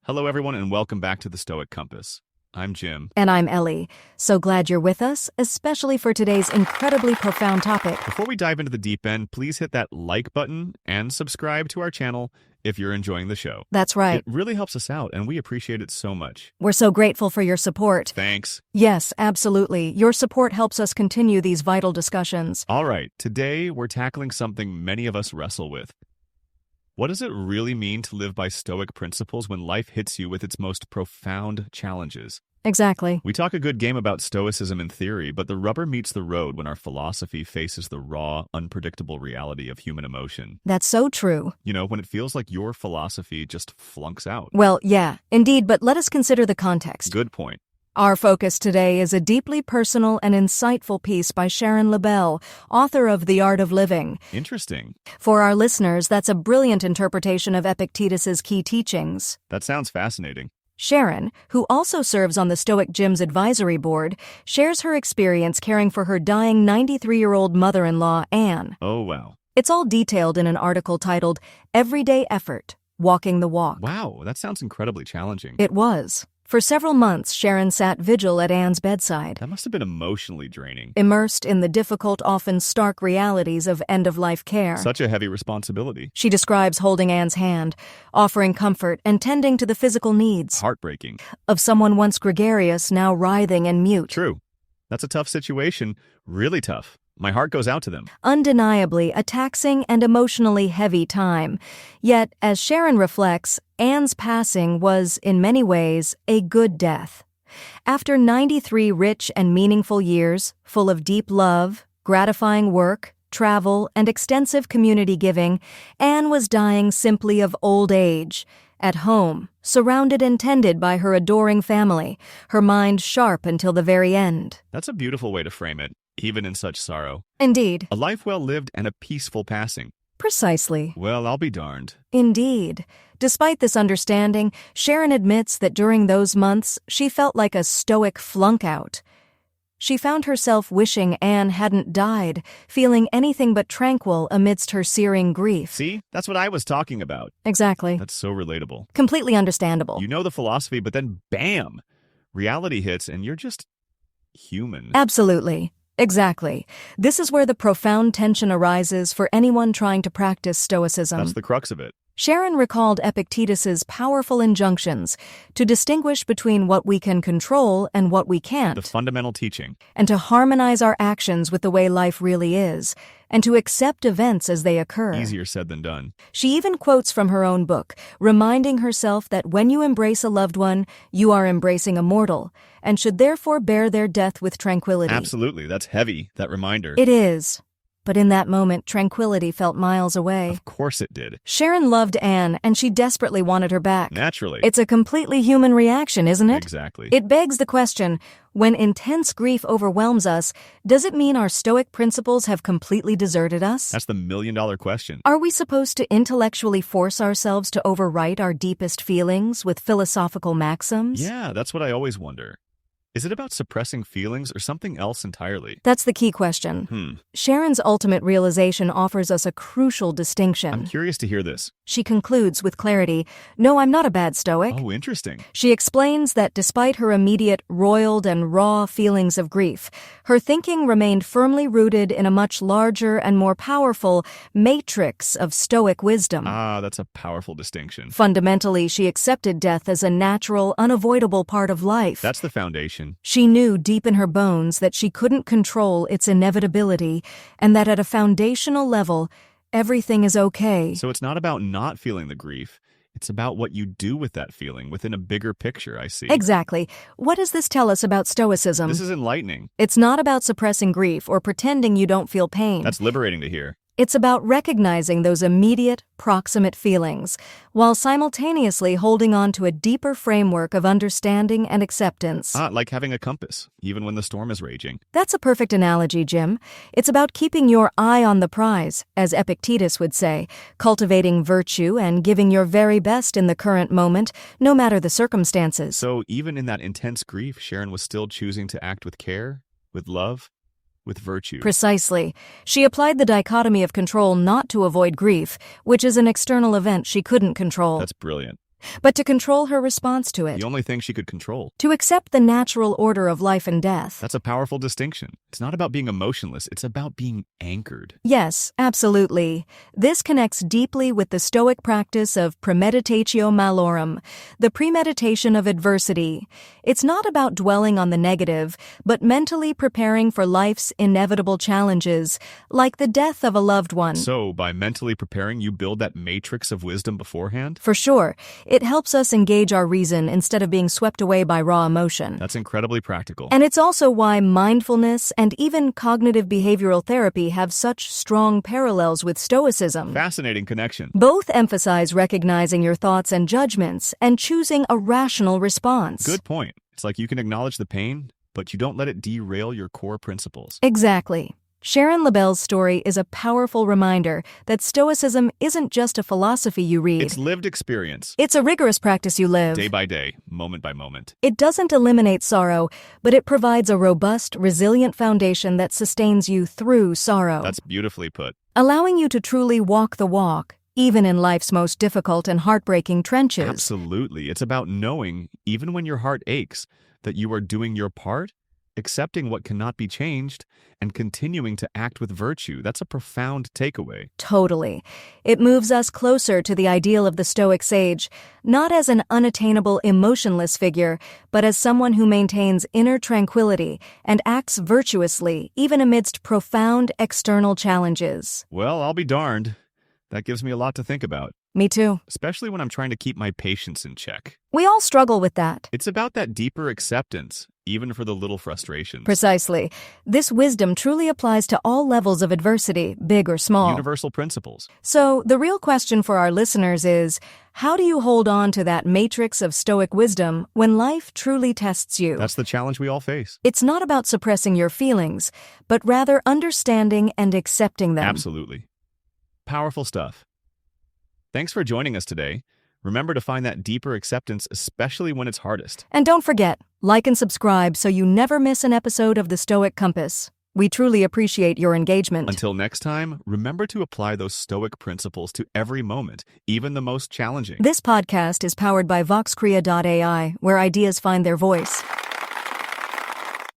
Hello, everyone, and welcome back to the Stoic Compass. I'm Jim. And I'm Ellie. So glad you're with us, especially for today's incredibly profound topic. Before we dive into the deep end, please hit that like button and subscribe to our channel if you're enjoying the show. That's right. It really helps us out, and we appreciate it so much. We're so grateful for your support. Thanks. Yes, absolutely. Your support helps us continue these vital discussions. All right, today we're tackling something many of us wrestle with. What does it really mean to live by Stoic principles when life hits you with its most profound challenges? Exactly. We talk a good game about Stoicism in theory, but the rubber meets the road when our philosophy faces the raw, unpredictable reality of human emotion. That's so true. You know, when it feels like your philosophy just flunks out. Well, yeah, indeed, but let us consider the context. Good point. Our focus today is a deeply personal and insightful piece by Sharon Lebell, author of The Art of Living. Interesting. For our listeners, that's a brilliant interpretation of Epictetus's key teachings. That sounds fascinating. Sharon, who also serves on the Stoic Gym's advisory board, shares her experience caring for her dying 93-year-old mother-in-law, Anne. Oh, wow. It's all detailed in an article titled, Everyday Effort, Walking the Walk. Wow, that sounds incredibly challenging. It was. For several months, Sharon sat vigil at Anne's bedside, That must have been emotionally draining. immersed in the difficult, often stark realities of end-of-life care. Such a heavy responsibility. She describes holding Anne's hand, offering comfort and tending to the physical needs Heartbreaking. of someone once gregarious, now writhing and mute. True. That's a tough situation. Really tough. My heart goes out to them. Undeniably a taxing and emotionally heavy time. Yet, as Sharon reflects, Anne's passing was, in many ways, a good death. After 93 rich and meaningful years, full of deep love, gratifying work, travel, and extensive community giving, Anne was dying simply of old age, at home, surrounded and tended by her adoring family, her mind sharp until the very end. That's a beautiful way to frame it, even in such sorrow. Indeed. A life well lived and a peaceful passing. Precisely. Well, I'll be darned. Indeed. Despite this understanding, Sharon admits that during those months, she felt like a Stoic flunk-out. She found herself wishing Anne hadn't died, feeling anything but tranquil amidst her searing grief. See? That's what I was talking about. Exactly. That's so relatable. Completely understandable. You know the philosophy, but then bam! Reality hits and you're just human. Absolutely. Exactly. This is where the profound tension arises for anyone trying to practice Stoicism. That's the crux of it. Sharon recalled Epictetus's powerful injunctions to distinguish between what we can control and what we can't, The fundamental teaching. and to harmonize our actions with the way life really is, and to accept events as they occur. Easier said than done. She even quotes from her own book, reminding herself that when you embrace a loved one, you are embracing a mortal, and should therefore bear their death with tranquility. Absolutely. That's heavy, that reminder. It is. But in that moment, tranquility felt miles away. Of course it did. Sharon loved Anne, and she desperately wanted her back. Naturally. It's a completely human reaction, isn't it? Exactly. It begs the question, when intense grief overwhelms us, does it mean our Stoic principles have completely deserted us? That's the million-dollar question. Are we supposed to intellectually force ourselves to overwrite our deepest feelings with philosophical maxims? Yeah, that's what I always wonder. Is it about suppressing feelings or something else entirely? That's the key question. Sharon's ultimate realization offers us a crucial distinction. I'm curious to hear this. She concludes with clarity, "No, I'm not a bad Stoic." Oh, interesting. She explains that despite her immediate, roiled and raw feelings of grief, her thinking remained firmly rooted in a much larger and more powerful matrix of Stoic wisdom. Ah, that's a powerful distinction. Fundamentally, she accepted death as a natural, unavoidable part of life. That's the foundation. She knew deep in her bones that she couldn't control its inevitability, and that at a foundational level, everything is okay. So it's not about not feeling the grief. It's about what you do with that feeling within a bigger picture, I see. Exactly. What does this tell us about Stoicism? This is enlightening. It's not about suppressing grief or pretending you don't feel pain. That's liberating to hear. It's about recognizing those immediate, proximate feelings, while simultaneously holding on to a deeper framework of understanding and acceptance. Like having a compass, even when the storm is raging. That's a perfect analogy, Jim. It's about keeping your eye on the prize, as Epictetus would say, cultivating virtue and giving your very best in the current moment, no matter the circumstances. So even in that intense grief, Sharon was still choosing to act with care, with love, with virtue. Precisely. She applied the dichotomy of control not to avoid grief, which is an external event she couldn't control. That's brilliant. but to control her response to it. The only thing she could control. To accept the natural order of life and death. That's a powerful distinction. It's not about being emotionless, it's about being anchored. Yes, absolutely. This connects deeply with the Stoic practice of premeditatio malorum, the premeditation of adversity. It's not about dwelling on the negative, but mentally preparing for life's inevitable challenges, like the death of a loved one. So, by mentally preparing, you build that matrix of wisdom beforehand? For sure. It helps us engage our reason instead of being swept away by raw emotion. That's incredibly practical. And it's also why mindfulness and even cognitive behavioral therapy have such strong parallels with Stoicism. Fascinating connection. Both emphasize recognizing your thoughts and judgments and choosing a rational response. Good point. It's like you can acknowledge the pain, but you don't let it derail your core principles. Exactly. Sharon Lebell's story is a powerful reminder that Stoicism isn't just a philosophy you read. It's lived experience. It's a rigorous practice you live. Day by day, moment by moment. It doesn't eliminate sorrow, but it provides a robust, resilient foundation that sustains you through sorrow. That's beautifully put. Allowing you to truly walk the walk, even in life's most difficult and heartbreaking trenches. Absolutely. It's about knowing, even when your heart aches, that you are doing your part, accepting what cannot be changed, and continuing to act with virtue. That's a profound takeaway. Totally. It moves us closer to the ideal of the Stoic sage, not as an unattainable, emotionless figure, but as someone who maintains inner tranquility and acts virtuously, even amidst profound external challenges. Well, I'll be darned. That gives me a lot to think about. Me too. Especially when I'm trying to keep my patience in check. We all struggle with that. It's about that deeper acceptance, even for the little frustrations. Precisely. This wisdom truly applies to all levels of adversity, big or small. Universal principles. So, the real question for our listeners is, how do you hold on to that matrix of Stoic wisdom when life truly tests you? That's the challenge we all face. It's not about suppressing your feelings, but rather understanding and accepting them. Absolutely. Powerful stuff. Thanks for joining us today. Remember to find that deeper acceptance, especially when it's hardest. And don't forget, like and subscribe so you never miss an episode of the Stoic Compass. We truly appreciate your engagement. Until next time, remember to apply those Stoic principles to every moment, even the most challenging. This podcast is powered by VoxCrea.ai, where ideas find their voice.